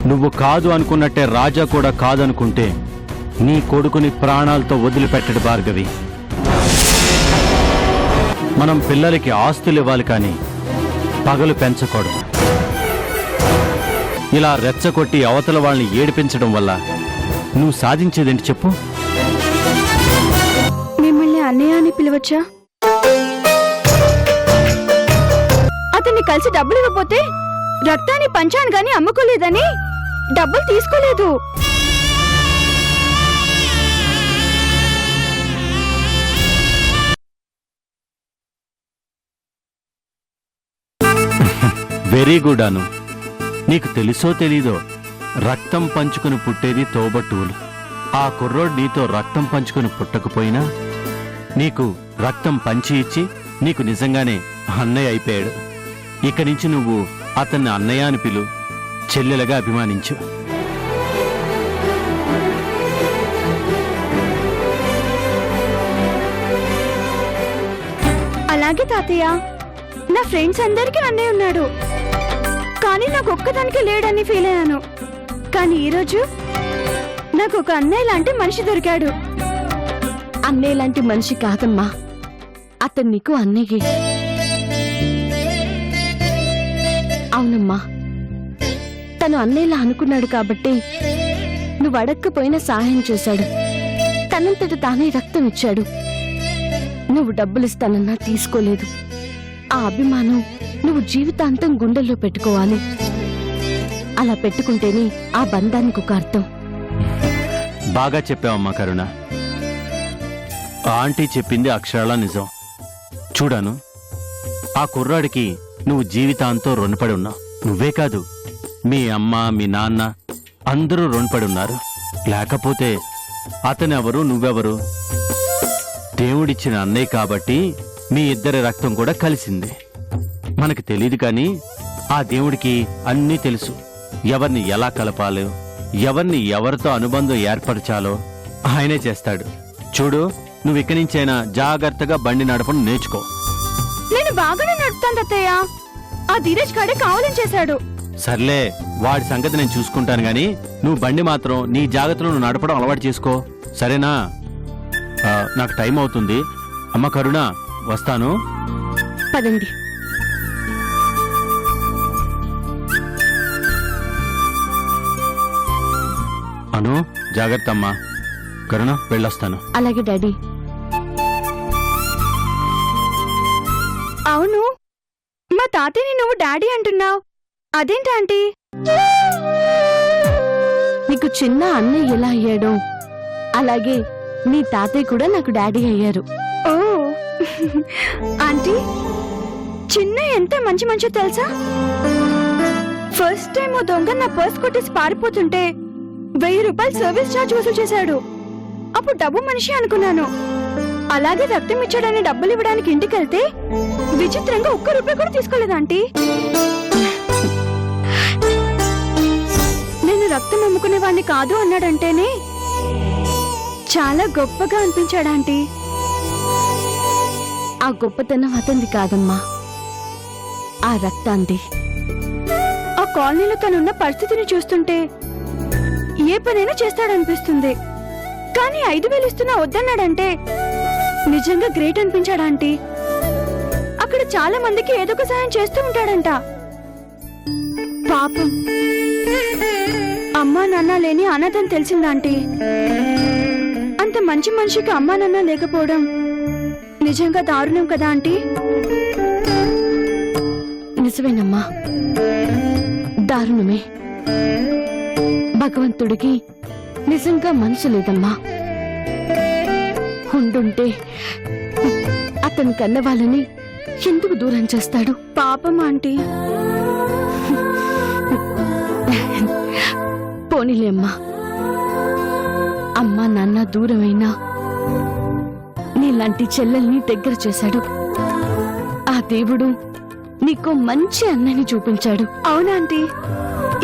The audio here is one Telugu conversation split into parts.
నువ్వు కాదు అనుకున్నట్టే రాజా కూడా కాదనుకుంటే నీ కొడుకుని ప్రాణాలతో వదిలిపెట్టడు భార్గవి. మనం పిల్లలకి ఆస్తులు ఇవ్వాలి కానీ పగలు పెంచకూడదు. ఇలా రెచ్చగొట్టి అవతల వాళ్ళని ఏడిపించడం వల్ల నువ్వు సాధించేదేంటి చెప్పు? మిమ్మల్ని అన్నయ్య అని పిలవచ్చా? అతన్ని కలిసి డబ్బులు ఇవ్వకపోతే రక్తాన్ని పంచాను గాని అమ్ముకోలేదని డబ్బులు తీసుకోలేదు. వెరీ గుడ్ అను. నీకు తెలుసో తెలీదో రక్తం పంచుకుని పుట్టేది తోబట్టువులు. ఆ కుర్రోడు నీతో రక్తం పంచుకుని పుట్టకపోయినా నీకు రక్తం పంచి ఇచ్చి నీకు నిజంగానే అన్నయ్య అయిపోయాడు. ఇక నుంచి నువ్వు అతన్ని అన్నయ్య అని పిలు, చెల్లెలుగా అభిమానించు. అలాగే తాతయ్య. నా ఫ్రెండ్స్ అందరికీ అన్నయ్య ఉన్నాడు కానీ నాకు ఒక్కదానికి లేడని ఫీల్ అయ్యాను. కానీ ఈరోజు నాకు ఒక అన్నయ్య లాంటి మనిషి దొరికాడు. అన్నయ్య లాంటి మనిషి కాదమ్మా, అతను నీకు అన్నయ్యే. అవునమ్మా, తను అన్నయ్యలా అనుకున్నాడు కాబట్టి నువ్వు అడక్కపోయినా సహాయం చేశాడు. తనంతట తానే రక్తం ఇచ్చాడు. నువ్వు డబ్బులిస్తానన్నా తీసుకోలేదు. ఆ అభిమానం నువ్వు జీవితాంతం గుండెల్లో పెట్టుకోవాలి. అలా పెట్టుకుంటేనే ఆ బంధానికి ఒక అర్థం. బాగా చెప్పావమ్మా కరుణ. ఆంటీ చెప్పింది అక్షరాల నిజం. చూడను, ఆ కుర్రాడికి నువ్వు జీవితాంతో రుణపడి ఉన్నావు. నువ్వే కాదు, మీ అమ్మ మీ నాన్న అందరూ రుణపడి ఉన్నారు. లేకపోతే అతనెవరు నువ్వెవరు? దేవుడిచ్చిన అన్నయ్య కాబట్టి మీ ఇద్దరి రక్తం కూడా కలిసింది. మనకు తెలియదు కానీ ఆ దేవుడికి అన్నీ తెలుసు. ఎవరిని ఎలా కలపాలో, ఎవరిని ఎవరితో అనుబంధం ఏర్పరచాలో ఆయనే చేస్తాడు. చూడు, నువ్వు ఇక్కడి నుంచైనా జాగ్రత్తగా బండి నడపడం నేర్చుకో. నేను బాగానే నడుపుతాను తాతయ్య. ఆ ధీరజ్ కాడే కావాలని చేశాడు. సర్లే, వాడి సంగతి నేను చూసుకుంటాను గాని నువ్వు బండి మాత్రం నీ జాగ్రత్తలో నువ్వు నడపడం అలవాటు చేసుకో, సరేనా? నాకు టైం అవుతుంది. అమ్మ కరుణ, వస్తాను. పదండి. అను, జాగ్రత్త అమ్మా. కరుణ, వెళ్ళొస్తాను. అలాగే డాడీ. అవును, మా తాతయ్యని నువ్వు డాడీ అంటున్నావు, అదేంటి ఆంటీ? నీకు చిన్న అన్నయ్య ఎలా అయ్యాడో అలాగే నీ తాతయ్య కూడా నాకు డాడీ అయ్యారు. ఓ ఆంటీ, చిన్న ఎంత మంచి మంచో తెలుసా? ఫస్ట్ టైం ఓ దొంగ నా పర్స్ కొట్టేసి పారిపోతుంటే 1000 రూపాయలు సర్వీస్ ఛార్జ్ వసూలు చేశాడు. అప్పుడు డబ్బు మనిషి అనుకున్నాను. అలాగే రక్తం ఇచ్చాడని డబ్బులు ఇవ్వడానికి ఇంటికెళ్తే విచిత్రంగా 1 రూపాయి కూడా తీసుకోలేదు ఆంటీ. నేను రక్తం అమ్ముకునేవాడిని కాదు అన్నాడంటేనే చాలా గొప్పగా అనిపించాడు ఆంటీ. ఆ గొప్పతనం అతనిది కాదమ్మా, ఆ రక్తాంది. ఆ కాలనీలో తనున్న పరిస్థితిని చూస్తుంటే ఏ పనైనా చేస్తాడనిపిస్తుంది. కానీ 5000 ఇస్తున్నా వద్దన్నాడంటే నిజంగా గ్రేట్ అనిపించాడు ఆంటీ. అక్కడ చాలా మందికి ఏదో ఒక సాయం చేస్తూ ఉంటాడంట. పాపం, అమ్మా నాన్న లేని అనాథని తెలిసిందాంటీ. అంత మంచి మనిషికి అమ్మా నాన్న లేకపోవడం నిజంగా దారుణం కదా ఆంటీ? నిజమేనమ్మా, దారుణమే. భగవంతుడికి నిజంగా మనసు లేదమ్మా. ఉండుంటే అతని కన్న వాళ్ళని ఎందుకు దూరం చేస్తాడు? పాపం ఆంటీ. పోనీలే అమ్మా, అమ్మా నాన్న దూరమైనా నీలాంటి చెల్లెల్ని దగ్గర చేశాడు. ఆ దేవుడు నీకో మంచి అన్నని చూపించాడు. అవునాంటీ,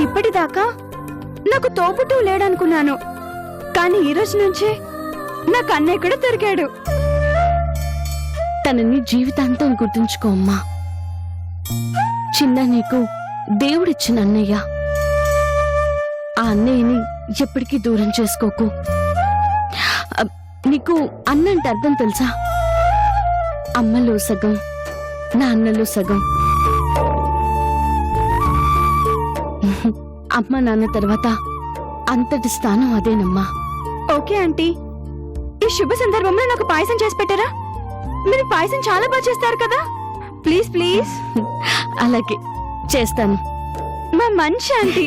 ఇప్పటిదాకా నాకు తోబుట్టు లేడనుకున్నాను. కానీ ఈ రోజు నుంచే నాకు అన్నయ్య కూడా దొరికాడు. తనని జీవితాంతం గుర్తుంచుకో అమ్మా. చిన్న నీకు దేవుడిచ్చిన అన్నయ్య. అన్నయ్యని ఎప్పటికీ దూరం చేసుకోకు. నీకు అన్న అంటే అర్థం తెలుసా? అమ్మలో సగం, నాన్నలో సగం. అమ్మ నాన్న తర్వాత అంతటి స్థానం అదేనమ్మా. ఓకే ఆంటీ, ఈ శుభ సందర్భంలో నాకు పాయసం చేసి పెట్టారా? మీరు పాయసం చాలా బాగా చేస్తారు కదా. Please please. అలాగే చేస్తాను. మా మంచి ఆంటీ.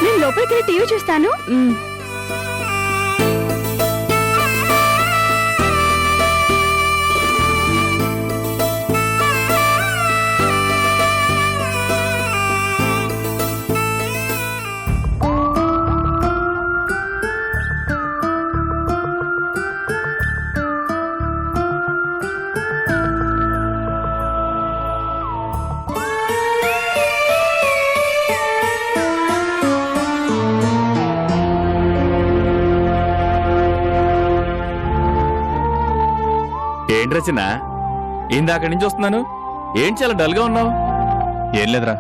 నేను లోపలికి వెళ్ళి టీవీ చూస్తాను. ఉమ్. ఏంటి రచన, ఇందాక నుంచి వస్తున్నాను. ఏం చాలా డల్ గా ఉన్నావు? ఏం లేదురా.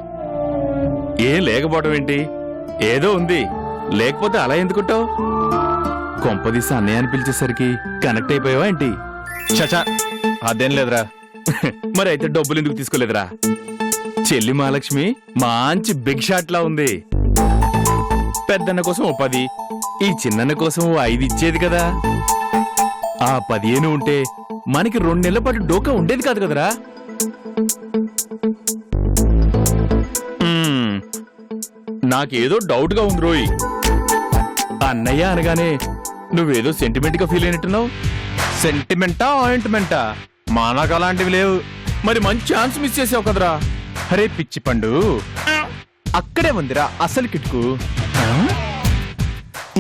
ఏం లేకపోవడం ఏంటి? ఏదో ఉంది. లేకపోతే అలా ఎందుకుంటావు? కొంపదీసి అన్నయ్య అని పిలిచేసరికి కనెక్ట్ అయిపోయావా ఏంటి? చచా, అదేం లేదురా. మరి అయితే డబ్బులు ఎందుకు తీసుకోలేదురా? చెల్లి మహాలక్ష్మి మంచి బిగ్ షాట్ లా ఉంది. పెద్దన్న కోసం ఓ 10, ఈ చిన్నన్న కోసం ఓ 5 ఇచ్చేది కదా. ఆ 15 ఉంటే మనకి 2 నెలల పాటు డోకా ఉండేది కాదు కదరా. నాకేదో డౌట్ గా ఉంది రోయ్. అన్నయ్య అనగానే నువ్వేదో సెంటిమెంట్ గా ఫీల్ అయినట్టున్నావు. సెంటిమెంటా ఆయింట్మెంటా? మానాక అలాంటివి లేవు. మరి మంచి ఛాన్స్ మిస్ చేసావు కదరా. అరే పిచ్చి పండు, అక్కడే ఉందిరా అసలు కిట్కు.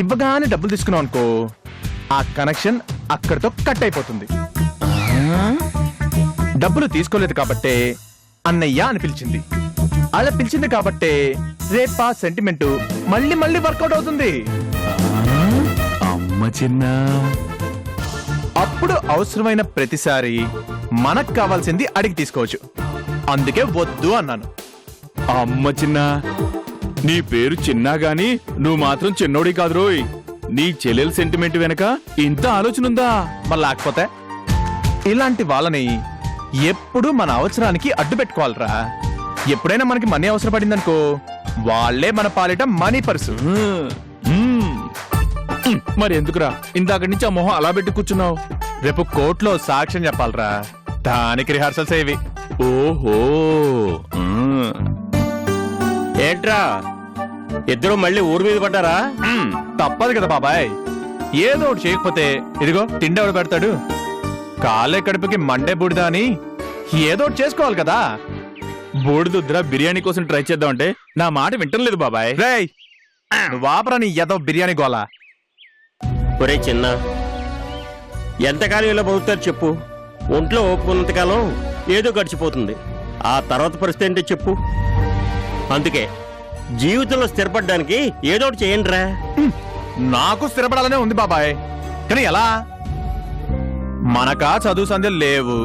ఇవ్వగానే డబ్బులు తీసుకున్నావు అనుకో, ఆ కనెక్షన్ అక్కడితో కట్ అయిపోతుంది. డబ్బులు తీసుకోలేదు కాబట్టే అన్నయ్య అని పిలిచింది. అలా పిలిచింది కాబట్టే రేపా సెంటిమెంట్ మళ్ళీ మళ్ళీ వర్కౌట్ అవుతుంది. అమ్మ చిన్న, అప్పుడు అవసరమైన ప్రతిసారి మనకు కావాల్సింది అడిగి తీసుకోవచ్చు. అందుకే వద్దు అన్నాను. అమ్మ చిన్న, నీ పేరు చిన్నా గాని నువ్వు మాత్రం చిన్నోడి కాదు రోయ్. నీ చెల్లెల సెంటిమెంట్ వెనక ఇంత ఆలోచన ఉందా? మరి లేకపోతే ఇలాంటి వాళ్ళని ఎప్పుడు మన అవసరానికి అడ్డు పెట్టుకోవాలరా. ఎప్పుడైనా మనకి మనీ అవసరపడిందనుకో, వాళ్లే మన పాలిట మనీ పర్సు. మరి ఎందుకురా ఇందాక నుంచి ఆ మొహం అలా పెట్టి కూర్చున్నావు? రేపు కోర్టులో సాక్ష్యం చెప్పాలరా, దానికి రిహార్సల్స్ ఏవి. ఓహో, ఏంట్రా ఇద్దరు మళ్ళీ ఊరి మీద పడ్డారా? తప్పదు కదా బాబాయ్. ఏదో ఒకటి చేయకపోతే ఇదిగో తిండి ఎవడు పెడతాడు? కాలే కడుపుకి మండే బూడిదా అని ఏదో ఒకటి చేసుకోవాలి కదా. బూడిదుద్రా బిర్యానీ కోసం ట్రై చేద్దామంటే నా మాట వింటం లేదు బాబాయ్. రేయ్, నువ్వు ఆపరా నీ ఏదో బిర్యానీ గోలా. ఒరే చిన్న, ఎంతకాలం ఇలా బతుకుతారు చెప్పు? ఒంట్లో ఓపుకున్నంతకాలం ఏదో గడిచిపోతుంది. ఆ తర్వాత పరిస్థితి ఏంటో చెప్పు. అందుకే జీవితంలో స్థిరపడడానికి ఏదో ఒకటి చేయండి రా. నాకు స్థిరపడాలనే ఉంది బాబాయ్, కానీ ఎలా? మనకా చదువు సంధ్యలు లేవు,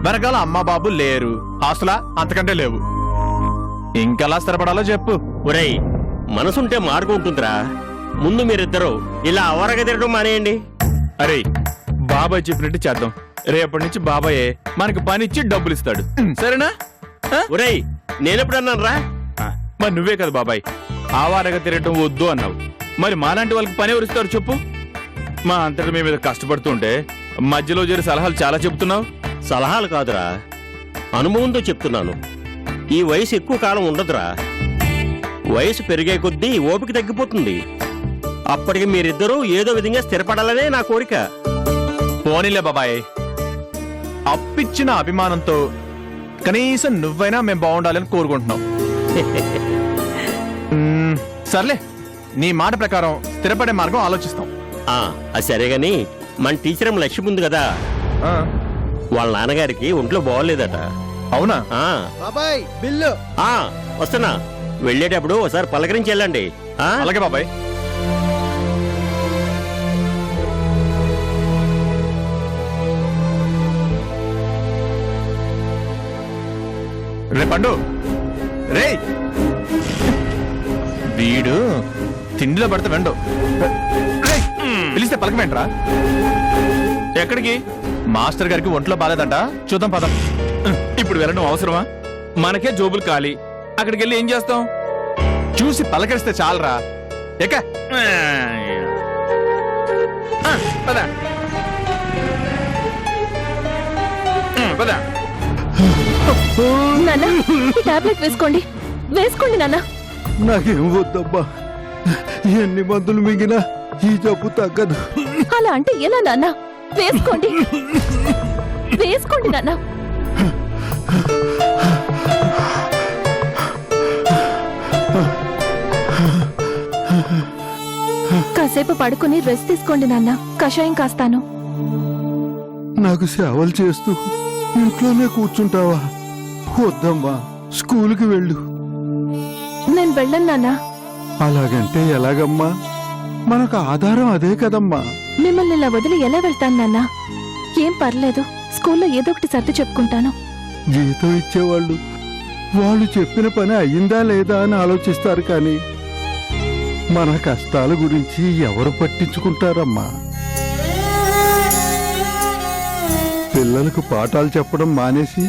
వెనకాల అమ్మా బాబు లేరు, ఆస్తులా అంతకంటే లేవు. ఇంకెలా స్థిరపడాలో చెప్పు. ఒరేయ్, మనసుంటే మార్గం ఉంటుందిరా. ముందు మీరిద్దరూ ఇలా అవరగ తిరగడం మానేయండి. అరే, బాబాయ్ చెప్పినట్టు చేద్దాం. రేపటి నుంచి బాబాయే మనకి పని ఇచ్చి డబ్బులు ఇస్తాడు, సరేనా? ఒరేయ్, నేనెప్పుడన్నాను రా? మరి నువ్వే కదా బాబాయ్ ఆవారగా తిరగటం వద్దు అన్నావు. మరి మాలాంటి వాళ్ళకి పని ఎవరిస్తారు చెప్పు? మా అంతటి మీ మీద కష్టపడుతుంటే మధ్యలో చేరి సలహాలు చాలా చెబుతున్నావు. సలహాలు కాదురా, అనుభవంతో చెప్తున్నాను. ఈ వయసు ఎక్కువ కాలం ఉండదురా. వయసు పెరిగే కొద్దీ ఓపిక తగ్గిపోతుంది. అప్పటికి మీరిద్దరూ ఏదో విధంగా స్థిరపడాలనే నా కోరిక. పోనీలే బాబాయ్, అప్పిచ్చిన అభిమానంతో కనీసం నువ్వైనా మేము బాగుండాలని కోరుకుంటున్నాం. సర్లే, నీ మాట ప్రకారం స్థిరపడే మార్గం ఆలోచిస్తాం. అది సరే గాని, మన టీచర్ ఏమో లక్ష్యం ఉంది కదా, వాళ్ళ నాన్నగారికి ఒంట్లో బాగోలేదట. అవునా? బాబాయ్ బిల్లు. వస్తున్నా. వెళ్ళేటప్పుడు ఒకసారి పలకరించి వెళ్ళండి. అలాగే బాబాయ్. రే పండు, రే వీడు తిండిలో పడితే వెండు రేయ్, పిలిస్తే పలకమేంట్రా? ఎక్కడికి? మాస్టర్ గారికి ఒంట్లో బాలేదంట, చూద్దాం పదం. ఇప్పుడు వెళ్ళడం అవసరమా? మనకే జోబులు ఖాళీ, అక్కడికి వెళ్ళి ఏం చేస్తాం? చూసి పలకరిస్తే చాలరా. ఎక్క పద పద. నాన్న ఈ టాబ్లెట్ వేసుకోండి, వేసుకోండి నాన్న. నాకేం వద్దమ్మా, ఎన్ని మందులు మింగినా ఈ జబ్బు తగ్గదు. అలా అంటే ఎలా నాన్న? వేసుకోండి, వేసుకోండి నాన్న. కాసేపు పడుకుని రెస్ట్ తీసుకోండి నాన్న, కషాయం కాస్తాను. నాకు సేవలు చేస్తూ ఇంట్లోనే కూర్చుంటావా? వద్దమ్మా, స్కూల్కి వెళ్ళు. నేను వెళ్ళను నాన్న. అలాగంటే ఎలాగమ్మా? మనకు ఆధారం అదే కదమ్మా. మిమ్మల్ని ఇలా వదిలి ఎలా వెళ్తాను నాన్న? ఏం పర్లేదు, స్కూల్లో ఏదో ఒకటి సర్ది చెప్పుకుంటాను. జీతం ఇచ్చేవాళ్ళు వాళ్ళు చెప్పిన పని అయ్యిందా లేదా అని ఆలోచిస్తారు కానీ మన కష్టాల గురించి ఎవరు పట్టించుకుంటారమ్మా? పిల్లలకు పాఠాలు చెప్పడం మానేసి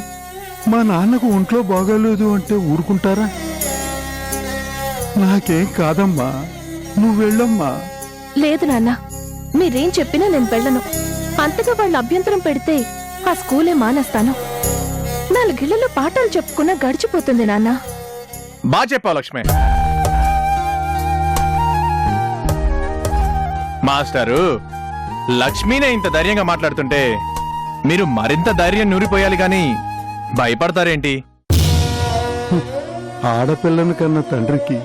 మా నాన్నకు ఒంట్లో బాగాలేదు అంటే ఊరుకుంటారా? నాకేం కాదమ్మా, నువ్వు వెళ్ళమ్మా. లేదు నాన్న, మీరేం చెప్పినా నేను వెళ్ళను. అంతగా వాళ్ళు అభ్యంతరం పెడితే ఆ స్కూలే మానేస్తాను. 4 ఇళ్లలో పాఠాలు చెప్పుకున్నా గడిచిపోతుంది నాన్న. బాగా చెప్పావు లక్ష్మి. మాస్టారు, లక్ష్మీనే ఇంత ధైర్యంగా మాట్లాడుతుంటే మీరు మరింత ధైర్యం నూరిపోయాలి గాని భయపడతారేంటి? ఆడపిల్లను కన్న తండ్రికి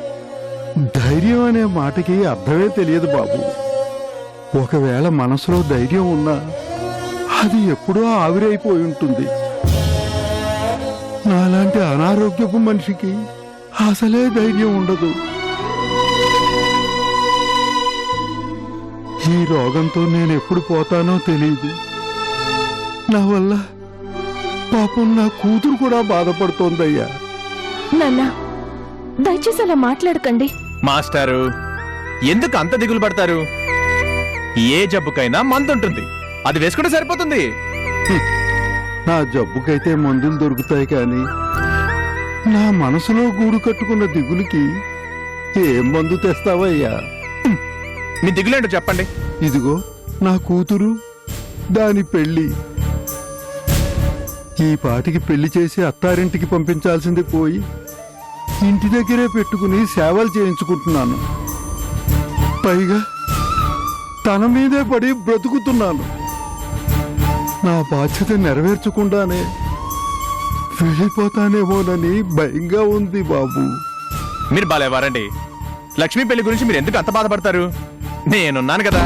ధైర్యం అనే మాటకి అర్థమే తెలియదు బాబు. ఒకవేళ మనసులో ధైర్యం ఉన్నా అది ఎప్పుడో ఆవిరైపోయి ఉంటుంది. నాలాంటి అనారోగ్యపు మనిషికి అసలే ధైర్యం ఉండదు. ఈ రోగంతో నేను ఎప్పుడు పోతానో తెలియదు. నా వల్ల పాపం నా కూతురు కూడా బాధపడుతోందయ్యా. నాన్న, దయచేసి అలా మాట్లాడకండి. మాస్టారు, ఎందుకు అంత దిగులు పడతారు? ఏ జబ్బుకైనా మందుంటుంది, అది వేసుకుంటే సరిపోతుంది. నా జబ్బుకైతే మందులు దొరుకుతాయి కానీ నా మనసులో గూడు కట్టుకున్న దిగులుకి ఏం మందు తెస్తావయ్యా? మీ దిగులేంటో చెప్పండి. ఇదిగో నా కూతురు, దాని పెళ్లి. ఈ పాటికి పెళ్లి చేసి అత్తారింటికి పంపించాల్సింది పోయి ఇంటి దగ్గరే పెట్టుకుని సేవలు చేయించుకుంటున్నాను. పైగా తన మీదే పడి బ్రతుకుతున్నాను. నా బాధ్యత నెరవేర్చకుండానే వెళ్ళిపోతానేమోనని భయంగా ఉంది బాబు. మీరు బాలేవారండి. లక్ష్మీ పెళ్లి గురించి మీరు ఎందుకు అంత బాధపడతారు? నేనున్నాను కదా.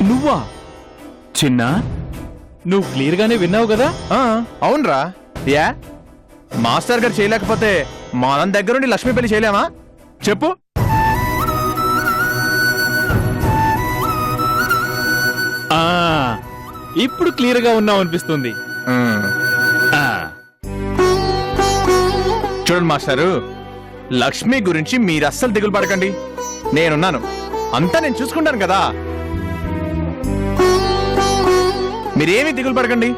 నువ్వా? చిన్న, నువ్వు క్లియర్ గానే విన్నావు కదా? అవునరా. యా, మాస్టర్ గారు చేయలేకపోతే మనం దగ్గరుండి లక్ష్మీ పెళ్లి చేయలేమా? చెప్పు. ఇప్పుడు క్లియర్ గా ఉన్నావు అనిపిస్తుంది. చూడండి మాస్టారు, లక్ష్మి గురించి మీరు అస్సలు దిగులు పడకండి. నేనున్నాను, అంతా నేను చూసుకుంటాను కదా. మీరేమీ దిగులు పడకండి.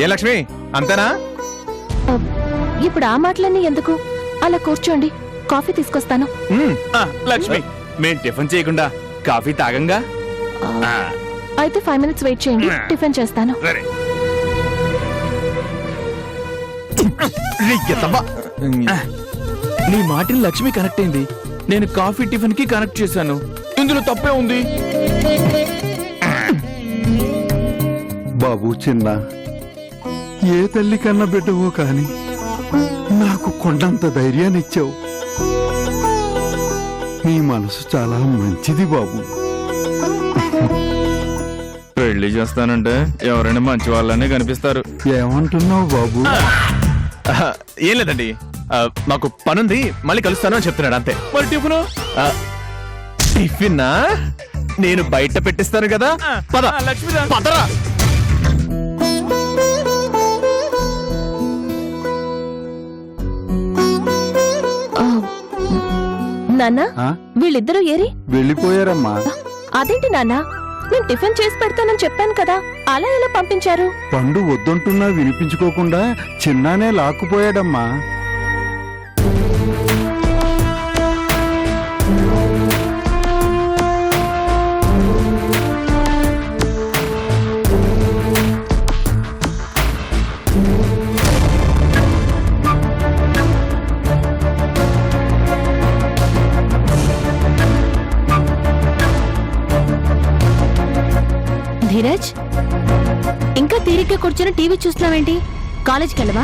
ఏ లక్ష్మి, అంతేనా? ఇప్పుడు ఆ మాటలన్నీ ఎందుకు? అలా కూర్చోండి, కాఫీ తీసుకొస్తాను. లక్ష్మి, మేం టిఫిన్ చేయకుండా కాఫీ తాగంగా? అయితే 5 minutes వెయిట్ చేయండి, టిఫిన్ చేస్తాను. నీ మాటని లక్ష్మి కనెక్ట్ అయింది, నేను కాఫీ టిఫిన్ కి కనెక్ట్ చేశాను. ఇందులో తప్పే ఉంది. బాబు చిన్న, ఏ తల్లి కన్న బిడ్డవో కాని నాకు కొండంత ధైర్యాన్ని ఇచ్చావు. నీ మనసు చాలా మంచిది బాబు. పెళ్లి చేస్తానంటే ఎవరైనా మంచి వాళ్ళనే కనిపిస్తారు. ఏమంటున్నావు బాబు? ఏం లేదండి, మాకు పనుంది, మళ్ళీ కలుస్తాను అని చెప్తున్నాడు అంతే. మరి టిఫిన్? టిఫిన్ నేను బయట పెట్టిస్తాను కదా. పద, పదరా. నాన్న ఆ? వీళ్ళిద్దరూ ఏరి? వెళ్ళిపోయారమ్మా. అదేంటి నాన్న, నేను టిఫిన్ చేసి పెడతానని చెప్పాను కదా, అలా ఎలా పంపించారు? పండు వద్దంటున్నా వినిపించుకోకుండా చిన్నానే లాక్కుపోయాడమ్మా. ధీరజ్, ఇంకా తీరిగ్గా కూర్చొని టీవీ చూస్తున్నావేంటి? కాలేజ్కి వెళ్ళవా?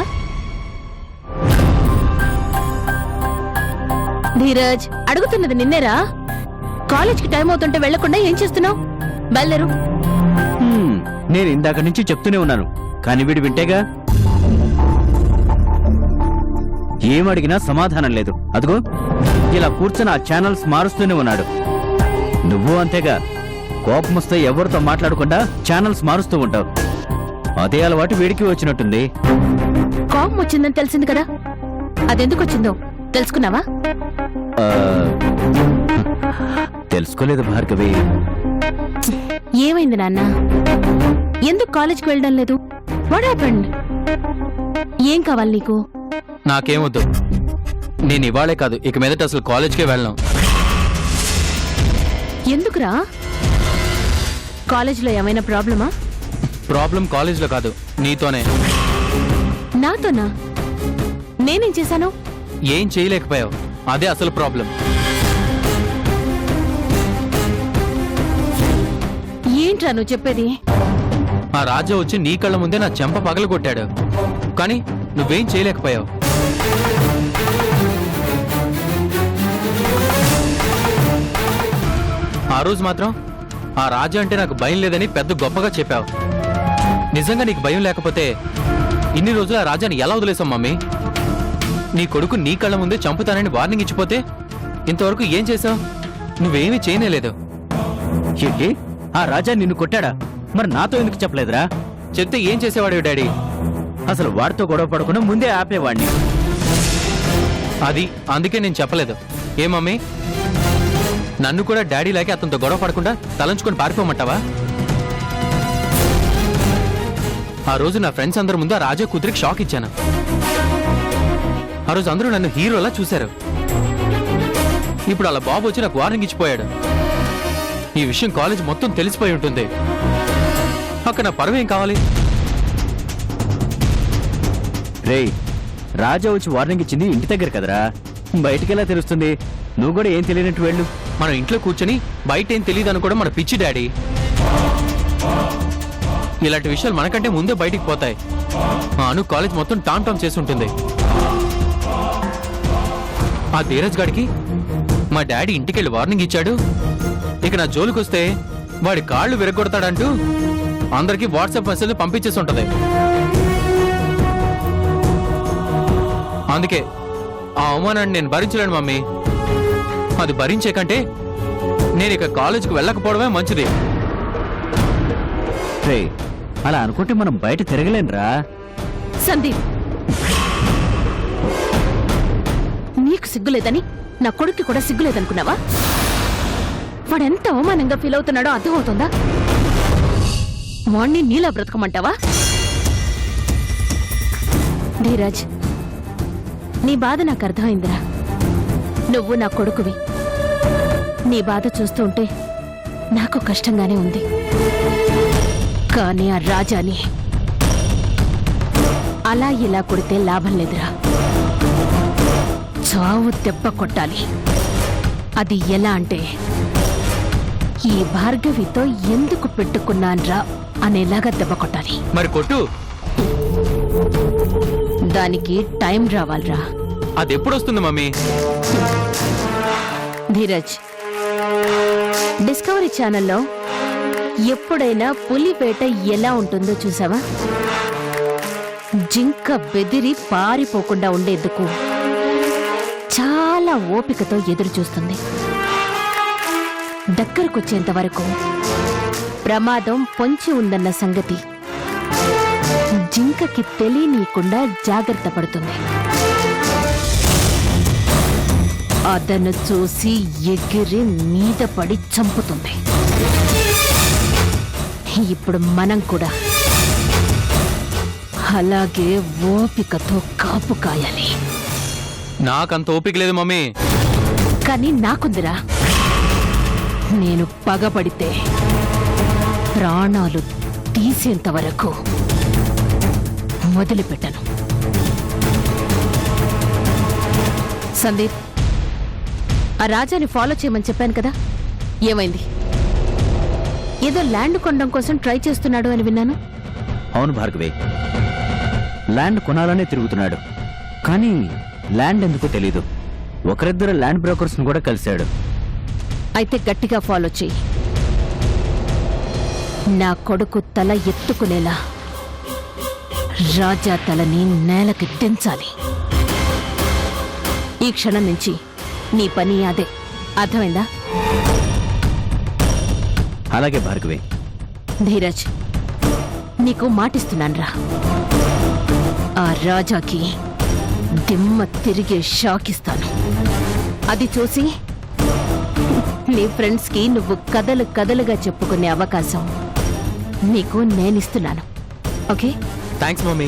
ధీరజ్, అడుగుతున్నది నిన్నేరా. కాలేజ్కి టైం అవుతుంటే వెళ్లకుండా ఏం చేస్తున్నావు? బయలుదేరు. నేను ఇందాక నుంచి చెప్తూనే ఉన్నాను, కానీ వీడు వింటేగా. ఏమడిగినా సమాధానం లేదు. అదిగో ఇలా కూర్చొని ఆ ఛానల్స్ మారుస్తూనే ఉన్నాడు. నువ్వు అంతేగా, కోపం వస్తే ఎవరితో మాట్లాడకుండా ఛానల్స్ మారుస్తూ ఉంటావు. అదే అలవాటు వీడికి వచ్చినట్టుంది. కోపం వచ్చిందని తెలిసింది కదా, అదెందుకు వచ్చిందో తెలుసుకున్నావా? ఆ, తెలుసుకోలేదు భార్గవి. ఏమైంది నాన్న? ఎందుకు కాలేజ్కి వెళ్ళడం లేదు? What happened? ఏం కావాలి నీకు? నాకేమొద్దు. నేను ఇవాళే కాదు, ఇక మీదట అసలు కాలేజ్కే వెళ్ళను. ఎందుకురా? కాలేజ్లో ఏమైనా ప్రాబ్లమా? ప్రాబ్లం కాలేజ్లో కాదు, నీతోనే. నాతోనా? నేనేం చేశాను? ఏం చేయలేకపోయావు, అదే అసలు ప్రాబ్లం. ఏంట్రా నువ్వు చెప్పేది? ఆ రాజా వచ్చి నీ కళ్ళ ముందే నా చెంప పగల కొట్టాడు, కానీ నువ్వేం చేయలేకపోయావు. ఆ రోజు మాత్రం ఆ రాజా అంటే నాకు భయం లేదని పెద్ద గొప్పగా చెప్పావు. నిజంగా నీకు భయం లేకపోతే ఇన్ని రోజులు ఆ రాజాని ఎలా వదిలేసాం మమ్మీ? నీ కొడుకు నీ కళ్ళ ముందే చంపుతానని వార్నింగ్ ఇచ్చిపోతే ఇంతవరకు ఏం చేశావు? నువ్వేమీ చేయనేలేదు. ఏంటి, ఆ రాజా నిన్ను కొట్టాడా? మరి నాతో ఎందుకు చెప్పలేదురా? చెప్తే ఏం చేసేవాడు డాడీ? అసలు వాడితో గొడవ పడకుండా ముందే ఆపేవాడిని. అది అందుకే నేను చెప్పలేదు. ఏ మమ్మీ, నన్ను కూడా డాడీ లాగే అతనితో గొడవ పడకుండా తలంచుకొని పారిపోమంటావా? ఆ రోజు నా ఫ్రెండ్స్ అందరి ముందు ఆ రాజా కూతురికి షాక్ ఇచ్చాను. ఆ రోజు అందరూ నన్ను హీరోలా చూశారు. ఇప్పుడు అలా బాబు వచ్చి నాకు వార్నింగ్ ఇచ్చిపోయాడు. ఈ విషయం కాలేజ్ మొత్తం తెలిసిపోయి ఉంటుంది. అక్కడ నా పరువు ఏం కావాలి? రేయ్, రాజా వచ్చి వార్నింగ్ ఇచ్చింది ఇంటి దగ్గర కదరా, బయటికెలా తెలుస్తుంది? నువ్వు కూడా ఏం తెలియనట్టు వెళ్ళు. మనం ఇంట్లో కూర్చొని బయట ఏం తెలియదు అనుకోవడం మన పిచ్చి డాడీ. ఇలాంటి విషయాలు మనకంటే ముందే బయటికి పోతాయి. అను కాలేజ్ మొత్తం టామ్ టామ్ చేసి ఉంటుంది. ఆ ధీరజ్ గాడికి మా డాడీ ఇంటికెళ్ళి వార్నింగ్ ఇచ్చాడు, ఇక నా జోలికొస్తే వాడి కాళ్ళు విరగొడతాడంటూ అందరికీ వాట్సాప్ మెసేజ్ పంపించేసి ఉంటది. అందుకే ఆ అవమానాన్ని నేను భరించలేను మమ్మీ. అది భరించే కంటే నేను ఇక కాలేజీకి వెళ్ళకపోవడమే మంచిది. రేయ్, అలా అనుకుంటే మనం బయట తిరగలేనురా. సందీప్, నీకు సిగ్గులేదని నా కొడుక్కి కూడా సిగ్గులేదనుకున్నావా? వాడెంత అవమానంగా ఫీల్ అవుతున్నాడో అర్థమవుతుందా? వాణ్ణి నీలా బ్రతకమంటావా? ధీరజ్, నీ బాధ నాకు అర్థమైందిరా. నువ్వు నా కొడుకువి. నీ బాధ చూస్తూ ఉంటే నాకు కష్టంగానే ఉంది. కానీ ఆ రాజాని అలా ఇలా కొడితే లాభం లేదురా. చావు దెబ్బ కొట్టాలి. అది ఎలా అంటే, ఈ భార్గవితో ఎందుకు పెట్టుకున్నాన్రా అనేలాగా దెబ్బ కొట్టాలి. మరి కొట్టు. దానికి టైం రావాలిరా. అది ఎప్పుడు వస్తుంది మమ్మీ? ధీరజ్, డిస్కవరీ ఛానల్లో ఎప్పుడైనా పులిపేట ఎలా ఉంటుందో చూసావా? జింక బెదిరి పారిపోకుండా ఉండేందుకు చాలా ఓపికతో ఎదురు చూస్తుంది. దగ్గరకొచ్చేంత వరకు ప్రమాదం పొంచి ఉందన్న సంగతి జింకకి తెలియనీయకుండా జాగ్రత్త పడుతుంది. అదను చూసి ఎగిరి మీద పడి చంపుతుంది. ఇప్పుడు మనం కూడా అలాగే ఓపికతో కాపు కాయాలి. నాకంత ఓపిక లేదు మమ్మీ. కానీ నాకుందిరా. నేను పగపడితే ప్రాణాలు తీసేంత వరకు వదిలిపెట్టను. సందీప్, ఆ రాజాని ఫాలో చేయమని చెప్పాను కదా, ఏమైంది? ఏదో ల్యాండ్ కొనడం కోసం ట్రై చేస్తున్నాడు అని విన్నాను. అవును భార్గవి, ల్యాండ్ కొనాలనే తిరుగుతున్నాడు. కానీ ల్యాండ్ ఎందుకో తెలీదు. ఒకరిద్దరు ల్యాండ్ బ్రోకర్స్ను కూడా కలిశాడు. అయితే గట్టిగా ఫాలో చెయ్యి. నా కొడుకు తల ఎత్తుకునేలా రాజా తలని నేలకి దించాలి. ఈ క్షణం నుంచి నీ పని అదే. అర్థమైందా? అలాగే భార్గవి. ధీరజ్, నీకు మాటిస్తున్నాన్రా. ఆ రాజాకి దిమ్మ తిరిగే షాకిస్తాను. అది చూసి నీ ఫ్రెండ్స్కి నువ్వు కథలు కథలుగా చెప్పుకునే అవకాశం నీకు నేనిస్తున్నాను. ఓకే? Thanks mummy.